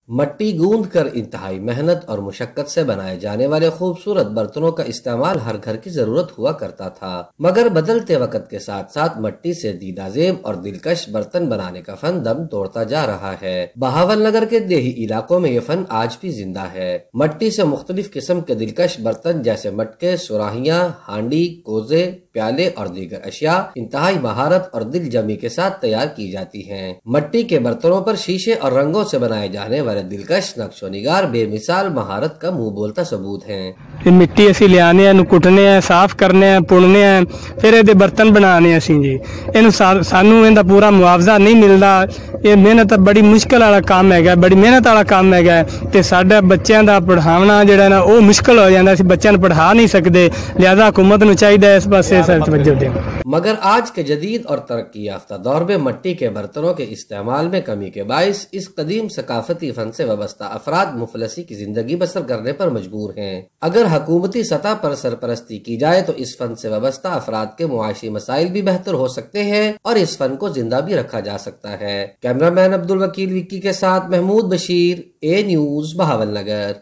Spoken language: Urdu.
مٹی گوندھ کر انتہائی محنت اور مشقت سے بنائے جانے والے خوبصورت برتنوں کا استعمال ہر گھر کی ضرورت ہوا کرتا تھا، مگر بدلتے وقت کے ساتھ ساتھ مٹی سے دیدہ زیب اور دلکش برتن بنانے کا فن دم توڑتا جا رہا ہے۔ بہاول نگر کے دیہی علاقوں میں یہ فن آج بھی زندہ ہے۔ مٹی سے مختلف قسم کے دلکش برتن جیسے مٹکے، سراہیاں، ہانڈی، کوزے، پیالے اور دیگر اشیاء انتہائی مہارت اور دل جمی کے ساتھ تیار کی جاتی ہیں۔ مٹی کے برتنوں پر شیشے اور رنگوں سے بنائے جانے والے دلکش نقش و نگار بے مثال مہارت کا منہ بولتا ثبوت ہیں۔ مٹی اسی لیانے ہیں، کٹنے ہیں، صاف کرنے ہیں، پڑنے ہیں، پھر یہ برتن بنانے اسی جی۔ سانو ان دا پورا معاوضہ نہیں ملتا، یہ محنت بڑی مشکل والا کام ہے، بڑی محنت والا کام ہے تے ساڈا بچیاں دا پڑھاونا جڑا نا وہ مشکل ہو جاتا، اسی بچیاں پڑھا نہیں سکتے، لہذا حکومت نو چاہیے اس پاسے توجہ دے۔ مگر آج کے جدید اور ترقی یافتہ دور میں مٹی کے برتنوں کے استعمال میں کمی کے باعث اس قدیم ثقافتی فن سے وابستہ افراد مفلسی کی زندگی بسر کرنے پر مجبور ہیں۔ اگر حکومتی سطح پر سرپرستی کی جائے تو اس فن سے وابستہ افراد کے معاشی مسائل بھی بہتر ہو سکتے ہیں اور اس فن کو زندہ بھی رکھا جا سکتا ہے۔ کیمرہ مین عبدالوکیل وکی کے ساتھ محمود بشیر، اے نیوز، بہاول نگر۔